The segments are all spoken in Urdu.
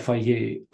FIA,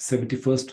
71st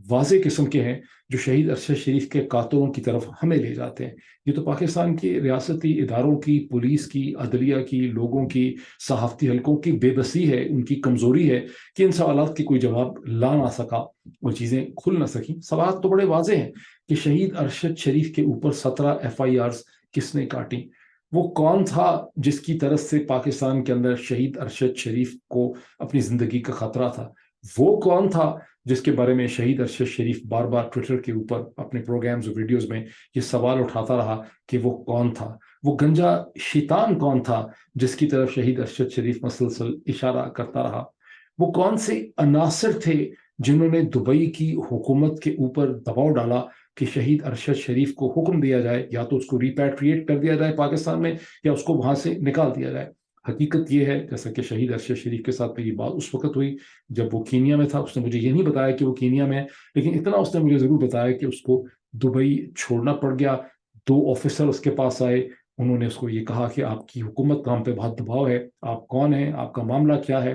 واضح قسم کے ہیں جو شہید ارشد شریف کے قاتلوں کی طرف ہمیں لے جاتے ہیں. یہ تو پاکستان کے ریاستی اداروں کی، پولیس کی، عدلیہ کی، لوگوں کی، صحافتی حلقوں کی بے بسی ہے، ان کی کمزوری ہے کہ ان سوالات کی کوئی جواب لا نہ سکا، وہ چیزیں کھل نہ سکیں. سوالات تو بڑے واضح ہیں کہ شہید ارشد شریف کے اوپر 17 FIRs کس نے کاٹی؟ وہ کون تھا جس کی طرف سے پاکستان کے اندر شہید ارشد شریف کو اپنی زندگی کا خطرہ تھا؟ وہ کون تھا جس کے بارے میں شہید ارشد شریف بار بار ٹویٹر کے اوپر اپنے پروگرامز اور ویڈیوز میں یہ سوال اٹھاتا رہا کہ وہ کون تھا؟ وہ گنجا شیطان کون تھا جس کی طرف شہید ارشد شریف مسلسل اشارہ کرتا رہا؟ وہ کون سے عناصر تھے جنہوں نے دبئی کی حکومت کے اوپر دباؤ ڈالا کہ شہید ارشد شریف کو حکم دیا جائے یا تو اس کو ریپیٹریٹ کر دیا جائے پاکستان میں یا اس کو وہاں سے نکال دیا جائے؟ حقیقت یہ ہے، جیسا کہ شہید ارشد شریف کے ساتھ میری بات اس وقت ہوئی جب وہ کینیا میں تھا، اس نے مجھے یہ نہیں بتایا کہ وہ کینیا میں ہے، لیکن اتنا اس نے مجھے ضرور بتایا کہ اس کو دبئی چھوڑنا پڑ گیا. 2 آفیسر اس کے پاس آئے، انہوں نے اس کو یہ کہا کہ آپ کی حکومت کا ہم پہ بہت دباؤ ہے، آپ کون ہیں، آپ کا معاملہ کیا ہے،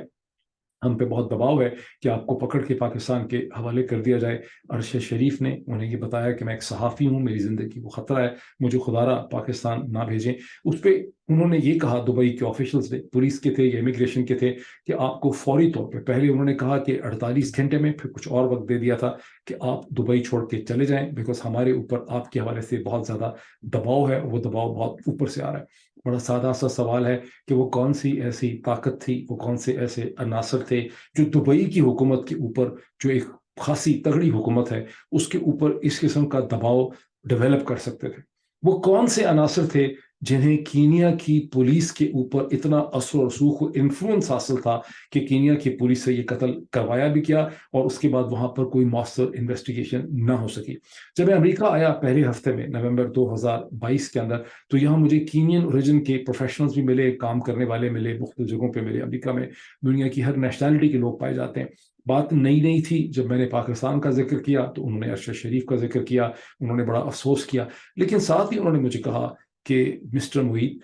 ہم پہ بہت دباؤ ہے کہ آپ کو پکڑ کے پاکستان کے حوالے کر دیا جائے. ارشد شریف نے انہیں یہ بتایا کہ میں ایک صحافی ہوں، میری زندگی کو خطرہ ہے، مجھے خدا را پاکستان نہ بھیجیں. اس پہ انہوں نے یہ کہا، دبئی کے آفیشلز نے، پولیس کے تھے یا امیگریشن کے تھے، کہ آپ کو فوری طور پہ، پہلے انہوں نے کہا کہ 48 گھنٹے میں، پھر کچھ اور وقت دے دیا تھا کہ آپ دبئی چھوڑ کے چلے جائیں، بیکاز ہمارے اوپر آپ کے حوالے سے بہت زیادہ دباؤ ہے، وہ دباؤ بہت اوپر سے آ رہا ہے. بڑا سادہ سا سوال ہے کہ وہ کون سی ایسی طاقت تھی، وہ کون سے ایسے عناصر تھے جو دبئی کی حکومت کے اوپر، جو ایک خاصی تگڑی حکومت ہے، اس کے اوپر اس قسم کا دباؤ ڈیولپ کر سکتے تھے؟ وہ کون سے عناصر تھے جنہیں کینیا کی پولیس کے اوپر اتنا اثر و رسوخ و انفلوئنس حاصل تھا کہ کینیا کی پولیس سے یہ قتل کروایا بھی کیا اور اس کے بعد وہاں پر کوئی مؤثر انویسٹیگیشن نہ ہو سکی؟ جب میں امریکہ آیا پہلے ہفتے میں، نومبر 2022 کے اندر، تو یہاں مجھے کینین اوریجن کے پروفیشنلز بھی ملے، کام کرنے والے ملے، مختلف جگہوں پہ ملے. امریکہ میں دنیا کی ہر نیشنلٹی کے لوگ پائے جاتے ہیں. بات نئی تھی، جب میں نے پاکستان کا ذکر کیا تو انہوں نے ارشد شریف کا ذکر کیا، انہوں نے بڑا افسوس کیا، لیکن ساتھ ہی انہوں نے مجھے کہا کہ مسٹر معید،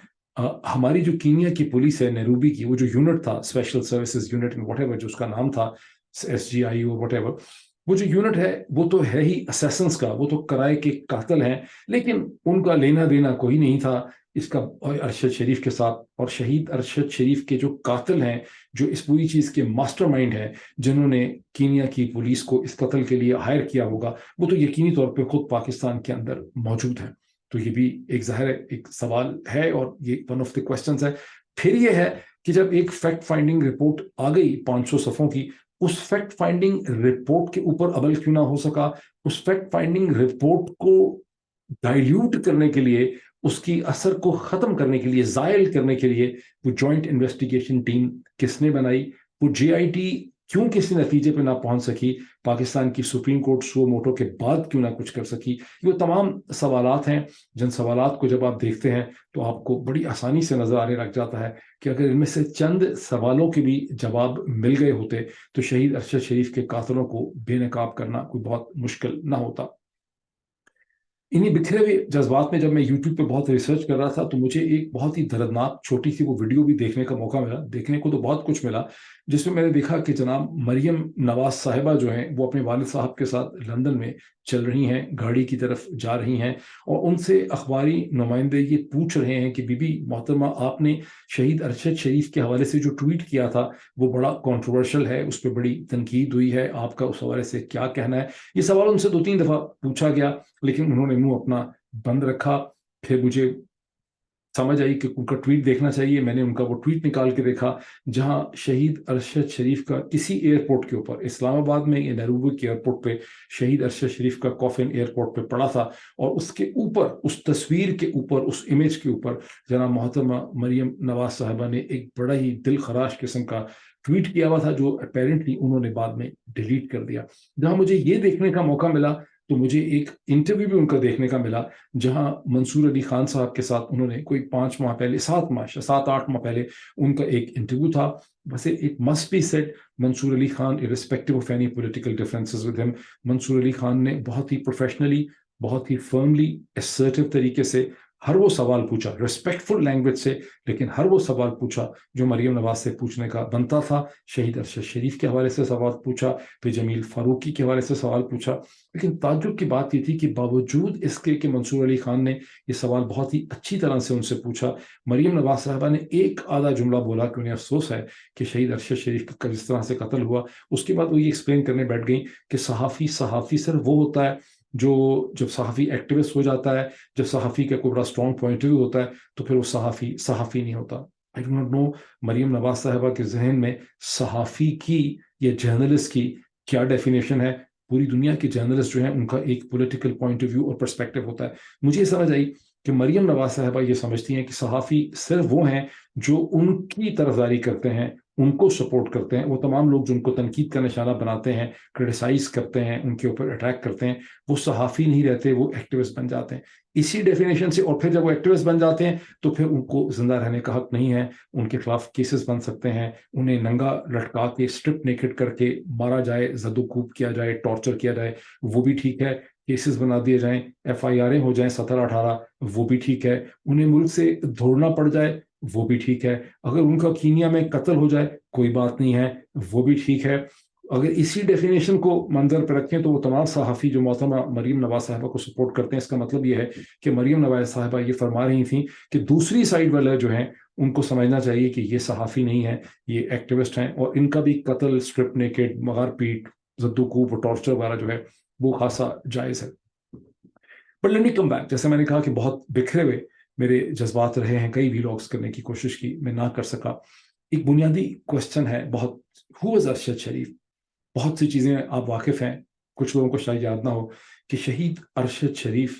ہماری جو کینیا کی پولیس ہے، نیروبی کی، وہ جو یونٹ تھا، special services unit what ever جو اس کا نام تھا، SGIO واٹ ایور، وہ جو یونٹ ہے وہ تو ہے ہی اسیسنس کا، وہ تو کرائے کے قاتل ہیں، لیکن ان کا لینا دینا کوئی نہیں تھا اس کا ارشد شریف کے ساتھ. اور شہید ارشد شریف کے جو قاتل ہیں، جو اس پوری چیز کے ماسٹر مائنڈ ہیں، جنہوں نے کینیا کی پولیس کو اس قتل کے لیے ہائر کیا ہوگا، وہ تو یقینی طور پہ خود پاکستان کے اندر موجود ہیں. تو یہ بھی ایک ظاہر ایک سوال ہے اور یہ ون آف دی کوشچنز ہے. پھر یہ ہے کہ جب ایک فیکٹ فائنڈنگ رپورٹ آ گئی 500 صفحوں کی، اس فیکٹ فائنڈنگ رپورٹ کے اوپر عمل کیوں نہ ہو سکا؟ اس فیکٹ فائنڈنگ رپورٹ کو ڈائلیوٹ کرنے کے لیے، اس کی اثر کو ختم کرنے کے لیے، زائل کرنے کے لیے وہ جوائنٹ انویسٹیگیشن ٹیم کس نے بنائی؟ وہ JIT کیوں کسی نتیجے پہ نہ پہنچ سکی؟ پاکستان کی سپریم کورٹ سو موٹو کے بعد کیوں نہ کچھ کر سکی؟ یہ تمام سوالات ہیں جن سوالات کو جب آپ دیکھتے ہیں تو آپ کو بڑی آسانی سے نظر آنے لگ جاتا ہے کہ اگر ان میں سے چند سوالوں کے بھی جواب مل گئے ہوتے تو شہید ارشد شریف کے قاتلوں کو بے نقاب کرنا کوئی بہت مشکل نہ ہوتا. انہی بکھرے ہوئے جذبات میں جب میں یوٹیوب پہ بہت ریسرچ کر رہا تھا تو مجھے ایک بہت ہی دردناک چھوٹی سی وہ ویڈیو بھی دیکھنے کا موقع ملا. دیکھنے کو تو بہت کچھ ملا، جس میں میں نے دیکھا کہ جناب مریم نواز صاحبہ جو ہیں وہ اپنے والد صاحب کے ساتھ لندن میں چل رہی ہیں، گاڑی کی طرف جا رہی ہیں، اور ان سے اخباری نمائندے یہ پوچھ رہے ہیں کہ بی بی محترمہ، آپ نے شہید ارشد شریف کے حوالے سے جو ٹویٹ کیا تھا وہ بڑا کنٹروورشل ہے، اس پہ بڑی تنقید ہوئی ہے، آپ کا اس حوالے سے کیا کہنا ہے؟ یہ سوال ان سے 2-3 دفعہ پوچھا گیا، لیکن انہوں نے منہ اپنا بند رکھا. پھر مجھے سمجھ آئی کہ ان کا ٹویٹ دیکھنا چاہیے. میں نے ان کا وہ ٹویٹ نکال کے دیکھا جہاں شہید ارشد شریف کا کسی ایئرپورٹ کے اوپر، اسلام آباد میں یا نیروبی کے ایئرپورٹ پہ، شہید ارشد شریف کا کافن ایئرپورٹ پہ پڑا تھا، اور اس کے اوپر، اس تصویر کے اوپر، اس امیج کے اوپر جناب محترمہ مریم نواز صاحبہ نے ایک بڑا ہی دل خراش قسم کا ٹویٹ کیا ہوا تھا، جو اپیرنٹلی انہوں نے بعد میں ڈیلیٹ کر دیا. جہاں مجھے یہ دیکھنے کا موقع ملا تو مجھے ایک انٹرویو بھی ان کا دیکھنے کا ملا جہاں منصور علی خان صاحب کے ساتھ انہوں نے کوئی 5 ماہ پہلے، 7-8 ماہ پہلے ان کا ایک انٹرویو تھا. بس it must be said, Mansoor Ali Khan irrespective of any political differences with him، Mansoor Ali Khan نے بہت ہی پروفیشنلی، بہت ہی فرملی، assertive طریقے سے ہر وہ سوال پوچھا ریسپیکٹفل لینگویج سے، لیکن ہر وہ سوال پوچھا جو مریم نواز سے پوچھنے کا بنتا تھا. شہید ارشد شریف کے حوالے سے سوال پوچھا، پھر جمیل فاروقی کے حوالے سے سوال پوچھا. لیکن تعجب کی بات یہ تھی کہ باوجود اس کے کہ منصور علی خان نے یہ سوال بہت ہی اچھی طرح سے ان سے پوچھا، مریم نواز صاحبہ نے ایک آدھا جملہ بولا کہ انہیں افسوس ہے کہ شہید ارشد شریف کا جس طرح سے قتل ہوا. اس کے بعد وہ یہ ایکسپلین کرنے بیٹھ گئیں کہ صحافی صرف وہ ہوتا ہے جو جب صحافی ایکٹیوسٹ ہو جاتا ہے، جب صحافی کا کوئی بڑا اسٹرانگ پوائنٹ آف ویو ہوتا ہے تو پھر وہ صحافی نہیں ہوتا. I do not know Maryam Nawaz صاحبہ کے ذہن میں صحافی کی یا جرنلسٹ کی کیا ڈیفینیشن ہے. پوری دنیا کے جرنلسٹ جو ہیں ان کا ایک پولیٹیکل پوائنٹ آف ویو اور پرسپیکٹو ہوتا ہے. مجھے یہ سمجھ آئی کہ مریم نواز صاحبہ یہ سمجھتی ہیں کہ صحافی صرف وہ ہیں جو ان کی طرفداری کرتے ہیں، ان کو سپورٹ کرتے ہیں. وہ تمام لوگ جو ان کو تنقید کا نشانہ بناتے ہیں، کرٹیسائز کرتے ہیں، ان کے اوپر اٹیک کرتے ہیں، وہ صحافی نہیں رہتے، وہ ایکٹیوسٹ بن جاتے ہیں. اسی ڈیفینیشن سے، اور پھر جب وہ ایکٹیوسٹ بن جاتے ہیں تو پھر ان کو زندہ رہنے کا حق نہیں ہے. ان کے خلاف کیسز بن سکتے ہیں، انہیں ننگا لٹکا کے اسٹرپ نیکڈ کر کے مارا جائے، زد و کوب کیا جائے، ٹارچر کیا جائے، وہ بھی ٹھیک ہے. کیسز بنا دیے جائیں، FIR ہو جائیں 17-18، وہ بھی ٹھیک ہے. انہیں ملک سے دوڑنا پڑ جائے، وہ بھی ٹھیک ہے. اگر ان کا کینیا میں قتل ہو جائے، کوئی بات نہیں ہے، وہ بھی ٹھیک ہے. اگر اسی ڈیفینیشن کو منظر پہ رکھیں تو وہ تمام صحافی جو محترمہ مریم نواز صاحبہ کو سپورٹ کرتے ہیں، اس کا مطلب یہ ہے کہ مریم نواز صاحبہ یہ فرما رہی تھیں کہ دوسری سائڈ والے جو ہیں ان کو سمجھنا چاہیے کہ یہ صحافی نہیں ہیں، یہ ایکٹیوسٹ ہیں، اور ان کا بھی قتل، اسٹرپ نیکڈ، مغار پیٹ، زد و کوب اور ٹارچر وغیرہ جو ہے وہ خاصا جائز ہے. But let me come back. جیسے میں نے کہا کہ بہت بکھرے ہوئے میرے جذبات رہے ہیں، کئی ویلاگس کرنے کی کوشش کی، میں نہ کر سکا. ایک بنیادی کوشچن ہے بہت، ہو از ارشد شریف؟ بہت سی چیزیں آپ واقف ہیں، کچھ لوگوں کو شاید یاد نہ ہو کہ شہید ارشد شریف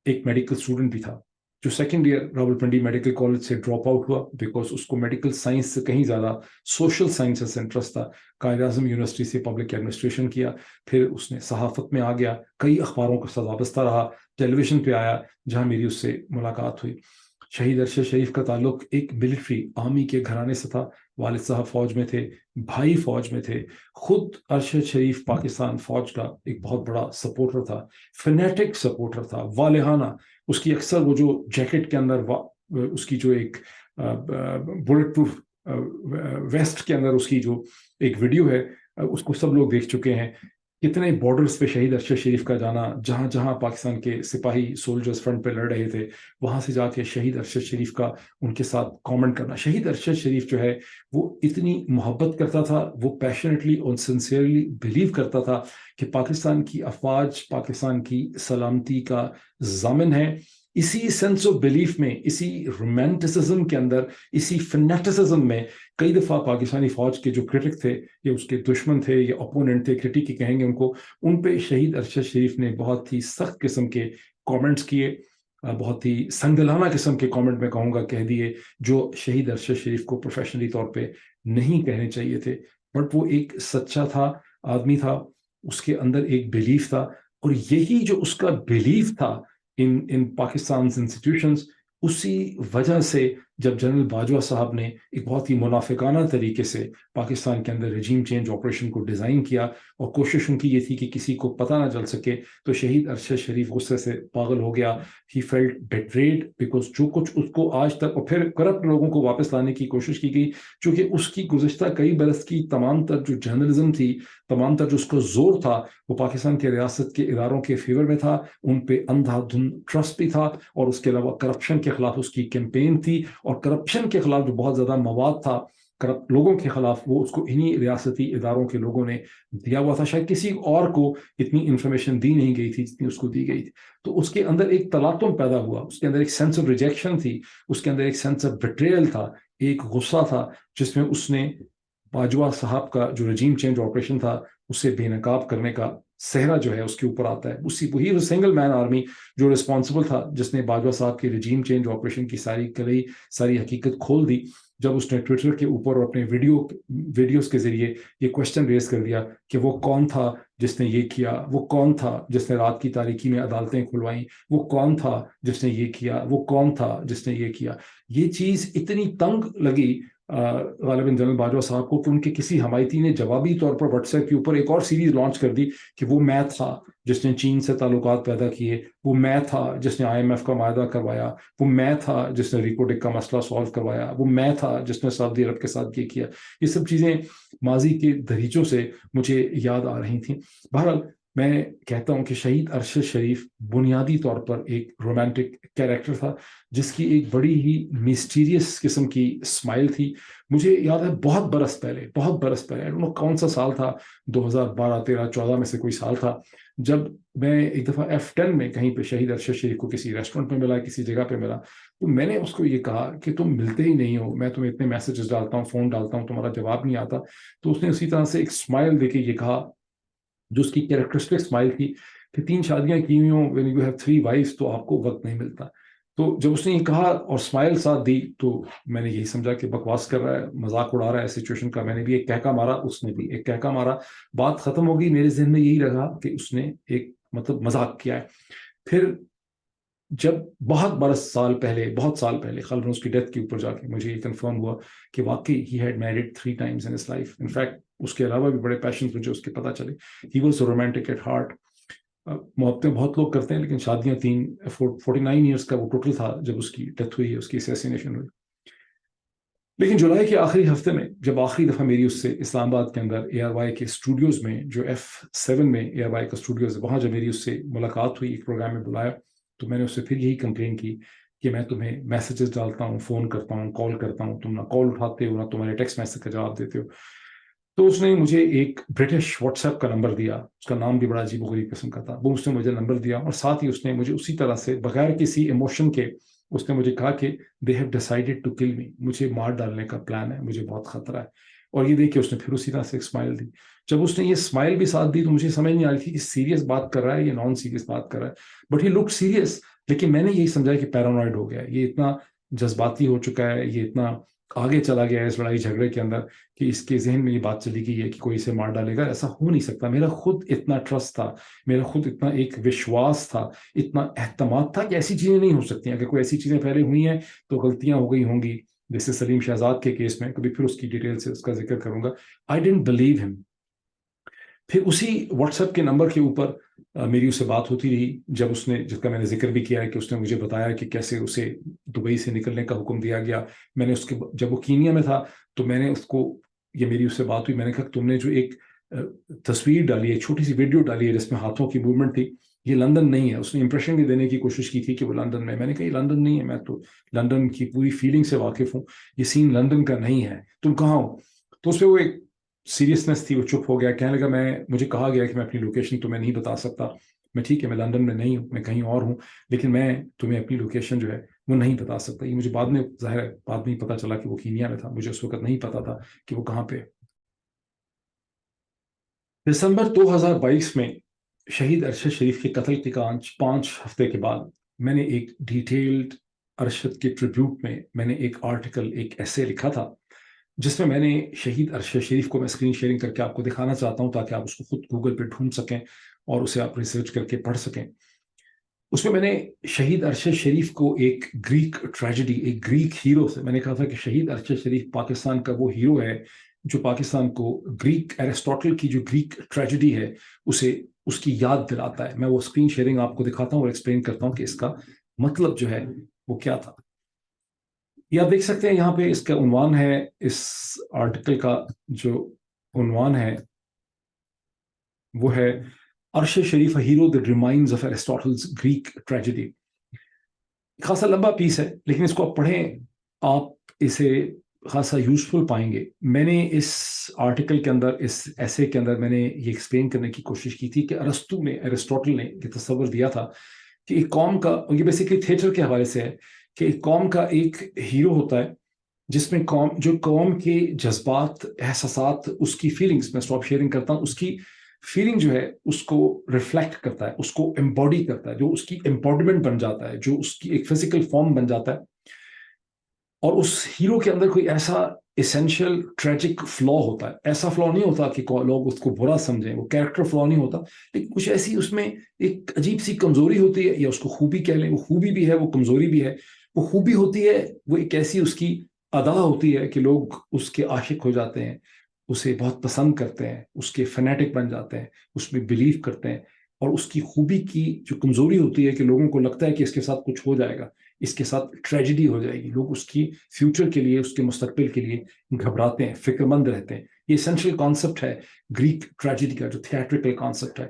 ایک میڈیکل اسٹوڈنٹ بھی تھا جو second year Rawalpindi medical college سے ڈراپ آؤٹ ہوا بیکاز اس کو میڈیکل سائنس سے کہیں زیادہ سوشل سائنسز سے انٹرسٹ تھا. قائد اعظم یونیورسٹی سے پبلک ایڈمنسٹریشن کیا، پھر اس نے صحافت میں آ گیا، کئی اخباروں کے ساتھ وابستہ رہا، ٹیلی ویژن پہ آیا جہاں میری اس سے ملاقات ہوئی. شہید ارشد شریف کا تعلق ایک ملٹری آرمی کے گھرانے سے تھا. والد صاحب فوج میں تھے، بھائی فوج میں تھے. خود ارشد شریف پاکستان فوج کا ایک بہت بڑا سپورٹر تھا، فنیٹک سپورٹر تھا، والہانہ. اس کی اکثر وہ جو جیکٹ کے اندر اس کی جو ایک بلٹ پروف ویسٹ کے اندر اس کی جو ایک ویڈیو ہے، اس کو سب لوگ دیکھ چکے ہیں. کتنے بارڈرز پہ شہید ارشد شریف کا جانا، جہاں جہاں پاکستان کے سپاہی سولجرز فرنٹ پہ لڑ رہے تھے وہاں سے جا کے شہید ارشد شریف کا ان کے ساتھ کامنٹ کرنا. شہید ارشد شریف جو ہے وہ اتنی محبت کرتا تھا، وہ پیشنیٹلی اور سنسیئرلی بلیو کرتا تھا کہ پاکستان کی افواج پاکستان کی سلامتی کا ضامن ہے. اسی سینس آف بلیف میں، اسی رومانٹسزم کے اندر، اسی فنیٹسزم میں کئی دفعہ پاکستانی فوج کے جو کرٹک تھے یا اس کے دشمن تھے یا اپوننٹ تھے، کرٹک ہی کہیں گے ان کو، ان پہ شہید ارشد شریف نے بہت ہی سخت قسم کے کامنٹس کیے، بہت ہی سنگدلانہ قسم کے کامنٹ میں کہوں گا کہہ دیے، جو شہید ارشد شریف کو پروفیشنلی طور پہ نہیں کہنے چاہیے تھے. بٹ وہ ایک سچا تھا، آدمی تھا، اس کے اندر ایک بلیف تھا، اور یہی جو اس کا بلیف تھا in Pakistan's institutions، اسی وجہ سے جب جنرل باجوہ صاحب نے ایک بہت ہی منافقانہ طریقے سے پاکستان کے اندر رجیم چینج آپریشن کو ڈیزائن کیا، اور کوشش ان کی یہ تھی کہ کسی کو پتہ نہ چل سکے، تو شہید ارشد شریف غصے سے پاگل ہو گیا. ہی فیلٹ بیٹریڈ بیکاز جو کچھ اس کو آج تک، اور پھر کرپٹ لوگوں کو واپس لانے کی کوشش کی گئی، چونکہ اس کی گزشتہ کئی برس کی تمام تر جو جرنلزم تھی، تمام تر جو اس کا زور تھا، وہ پاکستان کے ریاست کے اداروں کے فیور میں تھا. ان پہ اندھا دھند ٹرسٹ بھی تھا، اور اس کے علاوہ کرپشن کے خلاف اس کی کیمپین تھی، اور کرپشن کے خلاف جو بہت زیادہ مواد تھا کرپٹ لوگوں کے خلاف، وہ اس کو انہی ریاستی اداروں کے لوگوں نے دیا ہوا تھا. شاید کسی اور کو اتنی انفارمیشن دی نہیں گئی تھی جتنی اس کو دی گئی تھی. تو اس کے اندر ایک تلاطم پیدا ہوا، اس کے اندر ایک سینس آف ریجیکشن تھی، اس کے اندر ایک سینس آف بیٹریل تھا، ایک غصہ تھا، جس میں اس نے باجوہ صاحب کا جو رجیم چینج آپریشن تھا اسے بے نقاب کرنے کا صحرا جو ہے اس کے اوپر آتا ہے. وہی سنگل مین آرمی جو رسپانسبل تھا، جس نے باجوہ صاحب کے رجیم چینج آپریشن کی ساری حقیقت کھول دی، جب اس نے ٹویٹر کے اوپر اور اپنے ویڈیوز کے ذریعے یہ کوشچن ریز کر دیا کہ وہ کون تھا جس نے یہ کیا، وہ کون تھا جس نے رات کی تاریکی میں عدالتیں کھلوائیں، وہ کون تھا جس نے یہ کیا، وہ کون تھا جس نے یہ کیا. یہ چیز اتنی تنگ لگی غالباً جنرل باجوہ صاحب کو کہ ان کے کسی حمایتی نے جوابی طور پر واٹس ایپ کے اوپر ایک اور سیریز لانچ کر دی کہ وہ میں تھا جس نے چین سے تعلقات پیدا کیے، وہ میں تھا جس نے IMF کا معاہدہ کروایا، وہ میں تھا جس نے ریپوٹک کا مسئلہ سالو کروایا، وہ میں تھا جس نے سعودی عرب کے ساتھ یہ کیا. یہ سب چیزیں ماضی کے دریچوں سے مجھے یاد آ رہی تھیں. بہرحال میں کہتا ہوں کہ شہید ارشد شریف بنیادی طور پر ایک رومانٹک کیریکٹر تھا جس کی ایک بڑی ہی مسٹیریس قسم کی اسمائل تھی. مجھے یاد ہے بہت برس پہلے کون سا سال تھا، 2012 13 14 میں سے کوئی سال تھا، جب میں ایک دفعہ F10 میں کہیں پہ شہید ارشد شریف کو کسی ریسٹورینٹ میں ملا، کسی جگہ پہ ملا، تو میں نے اس کو یہ کہا کہ تم ملتے ہی نہیں ہو، میں تمہیں اتنے میسیجز ڈالتا ہوں، فون ڈالتا ہوں، تمہارا جواب نہیں آتا. تو اس نے اسی طرح سے ایک اسمائل دے کے یہ کہا جو اس کی کیریکٹرسٹک اسمائل تھی کہ 3 شادیاں کی ہوئی ہوں، when you have 3 wives تو آپ کو وقت نہیں ملتا. تو جب اس نے یہ کہا اور اسمائل ساتھ دی تو میں نے یہی سمجھا کہ بکواس کر رہا ہے، مذاق اڑا رہا ہے سچویشن کا. میں نے بھی ایک کہکا مارا، اس نے بھی ایک کہکا مارا، بات ختم ہو گئی. میرے ذہن میں یہی رہا کہ اس نے ایک مذاق کیا ہے. پھر جب بہت سال پہلے خالد اس کی ڈیتھ کے اوپر جا کے مجھے یہ کنفرم ہوا کہ واقعی he had married 3 times in his life. In fact اس کے علاوہ بھی بڑے پیشنز مجھے اس کے پتہ چلے. He was a romantic at heart. محبتیں بہت لوگ کرتے ہیں لیکن شادیاں 49 ایئرس کا وہ ٹوٹل تھا جب اس کی ڈیتھ ہوئی، اس کی اسیسینیشن ہوئی. لیکن جولائی کے آخری ہفتے میں جب آخری دفعہ میری اس سے اسلام آباد کے اندر ARY کے اسٹوڈیوز میں، جو F7 میں ARY کا اسٹوڈیوز ہے، وہاں جب میری اس سے ملاقات ہوئی، ایک پروگرام میں بلایا، تو میں نے اس سے پھر یہی کمپلین کی کہ میں تمہیں میسیجز ڈالتا ہوں، فون کرتا ہوں، کال کرتا ہوں، تم نہ کال اٹھاتے ہو نہ تمہارے ٹیکسٹ میسیج کا جواب دیتے ہو. تو اس نے مجھے ایک برٹش واٹس ایپ کا نمبر دیا، اس کا نام بھی بڑا عجیب و غریب قسم کا تھا. وہ اس نے مجھے نمبر دیا اور ساتھ ہی اس نے مجھے اسی طرح سے بغیر کسی ایموشن کے اس نے مجھے کہا کہ they have decided to kill me، مجھے مار ڈالنے کا پلان ہے، مجھے بہت خطرہ ہے. اور یہ دیکھ کے اس نے پھر اسی طرح سے ایک اسمائل دی. جب اس نے یہ اسمائل بھی ساتھ دی تو مجھے سمجھ نہیں آ رہی تھی کہ سیریس بات کر رہا ہے یا نان سیریس بات کر رہا ہے، بٹ ہی لک سیریس. لیکن میں نے یہی سمجھا کہ پیرانوائڈ ہو گیا ہے، یہ اتنا جذباتی ہو چکا ہے، یہ اتنا آگے چلا گیا ہے اس لڑائی جھگڑے کے اندر کہ اس کے ذہن میں یہ بات چلی گئی ہے کہ کوئی اسے مار ڈالے گا. ایسا ہو نہیں سکتا. میرا خود اتنا ٹرسٹ تھا، میرا خود اتنا ایک وشواس تھا، اتنا اعتماد تھا کہ ایسی چیزیں نہیں ہو سکتی. اگر کوئی ایسی چیزیں پہلے ہوئی ہیں تو غلطیاں ہو گئی ہوں گی، جیسے سلیم شہزاد کے کیس میں، کبھی پھر اس کی ڈیٹیل سے اس کا ذکر کروں گا. I didn't believe him. پھر اسی واٹس ایپ کے نمبر کے اوپر میری اس سے بات ہوتی رہی، جب اس نے، جس کا میں نے ذکر بھی کیا ہے کہ اس نے مجھے بتایا کہ کیسے اسے دبئی سے نکلنے کا حکم دیا گیا. میں نے اس کے جب وہ کینیا میں تھا تو میں نے اس کو، یہ میری اس سے بات ہوئی، میں نے کہا تم نے جو ایک تصویر ڈالی ہے، چھوٹی سی ویڈیو ڈالی ہے جس میں ہاتھوں کی موومنٹ تھی، یہ لندن نہیں ہے. اس نے امپریشن بھی دینے کی کوشش کی تھی کہ وہ لندن میں. میں نے کہا یہ لندن نہیں ہے، میں تو لندن کی پوری فیلنگ سے واقف ہوں، یہ سین لندن کا نہیں ہے، تم کہاں ہو؟ تو اس پہ وہ ایک سیریسنس تھی، وہ چپ ہو گیا. کہنے لگا مجھے کہا گیا کہ میں اپنی لوکیشن تمہیں نہیں بتا سکتا. میں ٹھیک ہے، میں لندن میں نہیں ہوں، میں کہیں اور ہوں، لیکن میں تمہیں اپنی لوکیشن جو ہے وہ نہیں بتا سکتا. یہ مجھے بعد میں ظاہر ہے بعد میں پتا چلا کہ وہ کینیا میں تھا، مجھے اس وقت نہیں پتا تھا کہ وہ کہاں پہ. دسمبر 2022 میں شہید ارشد شریف کے قتل کے 5 ہفتے کے بعد میں نے ایک ڈیٹیلڈ ارشد کے ٹریبیوٹ میں نے ایک آرٹیکل، ایک ایسے لکھا تھا جس میں نے شہید ارشد شریف کو، میں اسکرین شیئرنگ کر کے آپ کو دکھانا چاہتا ہوں تاکہ آپ اس کو خود گوگل پہ ڈھونڈ سکیں اور اسے آپ ریسرچ کر کے پڑھ سکیں. اس میں نے شہید ارشد شریف کو ایک گریک ٹریجڈی، ایک گریک ہیرو سے، میں نے کہا تھا کہ شہید ارشد شریف پاکستان کا وہ ہیرو ہے جو پاکستان کو گریک ایرسٹوٹل کی جو گریک ٹریجڈی ہے اسے اس کی یاد دلاتا ہے. میں وہ اسکرین شیئرنگ آپ کو دکھاتا ہوں اور ایکسپلین کرتا ہوں کہ اس کا مطلب جو ہے وہ کیا تھا. یہ آپ دیکھ سکتے ہیں یہاں پہ اس کا عنوان ہے، اس آرٹیکل کا جو عنوان ہے وہ ہے Arshad Sharif hero that reminds of Aristotle's Greek tragedy. خاصا لمبا پیس ہے لیکن اس کو آپ پڑھیں، آپ اسے خاصا یوزفل پائیں گے. میں نے اس آرٹیکل کے اندر، اس ایسے کے اندر میں نے یہ ایکسپلین کرنے کی کوشش کی تھی کہ ارسطو نے، ایرسٹوٹل نے یہ تصور دیا تھا کہ ایک قوم کا، یہ بیسیکلی تھیٹر کے حوالے سے ہے، کہ ایک قوم کا ایک ہیرو ہوتا ہے جس میں قوم کے جذبات، احساسات، اس کی فیلنگز، میں اسٹاپ شیئرنگ کرتا ہوں، اس کی فیلنگ جو ہے اس کو ریفلیکٹ کرتا ہے، اس کو امباڈی کرتا ہے، جو اس کی امپاورمنٹ بن جاتا ہے، جو اس کی ایک فزیکل فارم بن جاتا ہے. اور اس ہیرو کے اندر کوئی ایسا ایسینشیل ٹریجک فلا ہوتا ہے. ایسا فلا نہیں ہوتا کہ لوگ اس کو برا سمجھیں، وہ کیریکٹر فلا نہیں ہوتا، لیکن کچھ ایسی اس میں ایک عجیب سی کمزوری ہوتی ہے، یا اس کو خوبی کہہ لیں، وہ خوبی بھی ہے، وہ کمزوری بھی ہے. وہ خوبی ہوتی ہے، وہ ایک ایسی اس کی ادا ہوتی ہے کہ لوگ اس کے عاشق ہو جاتے ہیں, اسے بہت پسند کرتے ہیں, اس کے فنیٹک بن جاتے ہیں, اس میں بلیو کرتے ہیں. اور اس کی خوبی کی جو کمزوری ہوتی ہے کہ لوگوں کو لگتا ہے کہ اس کے ساتھ کچھ ہو جائے گا, اس کے ساتھ ٹریجڈی ہو جائے گی, لوگ اس کی فیوچر کے لیے, اس کے مستقبل کے لیے گھبراتے ہیں, فکر مند رہتے ہیں. یہ اسینشیل کانسیپٹ ہے گریک ٹریجڈی کا, جو تھیٹریکل کانسیپٹ ہے.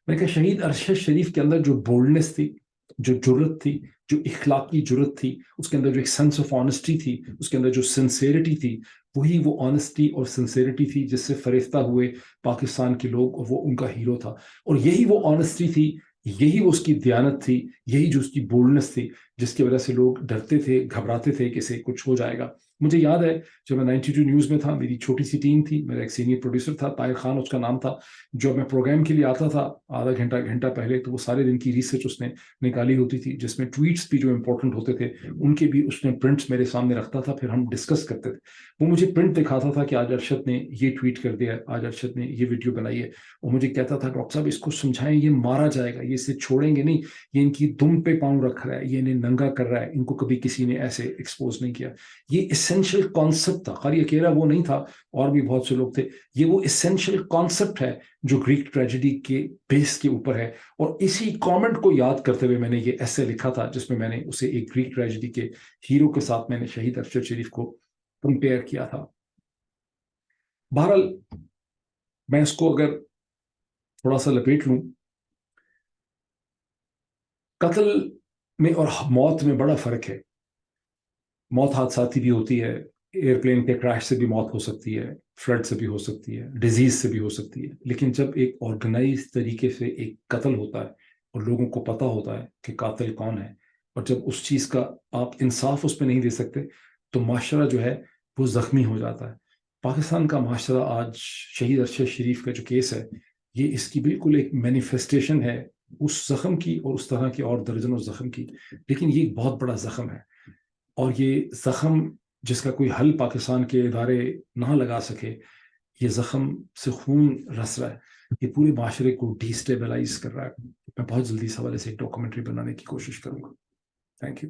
میں کہا شہید ارشد شریف کے اندر جو بولڈنس تھی, جو جرت تھی, جو اخلاقی جرت تھی, اس کے اندر جو ایک سینس آف آنیسٹی تھی, اس کے اندر جو سنسیریٹی تھی, وہی وہ آنیسٹی اور سنسیریٹی تھی جس سے فریفتہ ہوئے پاکستان کے لوگ, اور وہ ان کا ہیرو تھا. اور یہی وہ آنیسٹی تھی, یہی وہ اس کی دیانت تھی, یہی جو اس کی بولڈنس تھی, جس کی وجہ سے لوگ ڈرتے تھے, گھبراتے تھے کہ اسے کچھ ہو جائے گا. مجھے یاد ہے جب میں 92 نیوز میں تھا, میری چھوٹی سی ٹیم تھی, میرا ایک سینئر پروڈیوسر تھا, طاہر خان اس کا نام تھا. جو میں پروگرام کے لیے آتا تھا آدھا گھنٹہ پہلے, تو وہ سارے دن کی ریسرچ اس نے نکالی ہوتی تھی, جس میں ٹویٹس بھی جو امپورٹنٹ ہوتے تھے ان کے بھی اس نے پرنٹس میرے سامنے رکھتا تھا, پھر ہم ڈسکس کرتے تھے. وہ مجھے پرنٹ دکھاتا تھا کہ آج ارشد نے یہ ٹویٹ کر دیا, آج ارشد نے یہ ویڈیو بنائی ہے, اور مجھے کہتا تھا ڈاکٹر صاحب اس کو سمجھائیں, یہ مارا جائے گا, یہ اسے چھوڑیں گے نہیں, یہ ان کی دم پہ پاؤں رکھ رہا ہے, یہ انہیں ننگا کر رہا ہے, ان کو کبھی کسی نے ایسے ایکسپوز نہیں کیا. یہ اسینشیل کانسیپٹ تھا, خالی اکیلا وہ نہیں تھا, اور بھی بہت سے لوگ تھے. یہ وہ اسینشیل کانسیپٹ ہے جو گریک ٹریجڈی کے بیس کے اوپر ہے. اور اسی کامنٹ کو یاد کرتے ہوئے میں نے یہ ایسے لکھا تھا, جس میں میں نے اسے ایک گریک ٹریجڈی کے ہیرو کے ساتھ میں نے شہید ارشد شریف کو کمپیئر کیا تھا. بہرحال میں اس کو اگر تھوڑا سا لپیٹ لوں, قتل میں اور موت میں بڑا فرق ہے. موت حادثاتی بھی ہوتی ہے, ایئرپلین کے کریش سے بھی موت ہو سکتی ہے, فلڈ سے بھی ہو سکتی ہے, ڈیزیز سے بھی ہو سکتی ہے. لیکن جب ایک آرگنائز طریقے سے ایک قتل ہوتا ہے اور لوگوں کو پتہ ہوتا ہے کہ قاتل کون ہے, اور جب اس چیز کا آپ انصاف اس پہ نہیں دے سکتے, تو معاشرہ جو ہے وہ زخمی ہو جاتا ہے. پاکستان کا معاشرہ آج شہید ارشد شریف کا جو کیس ہے, یہ اس کی بالکل ایک مینیفیسٹیشن ہے اس زخم کی, اور اس طرح کے اور درجنوں زخم کی. لیکن یہ ایک بہت بڑا زخم ہے, اور یہ زخم جس کا کوئی حل پاکستان کے ادارے نہ لگا سکے, یہ زخم سے خون رس رہا ہے, یہ پورے معاشرے کو ڈی اسٹیبلائز کر رہا ہے. میں بہت جلدی اس حوالے سے ایک ڈاکومنٹری بنانے کی کوشش کروں گا. Thank you.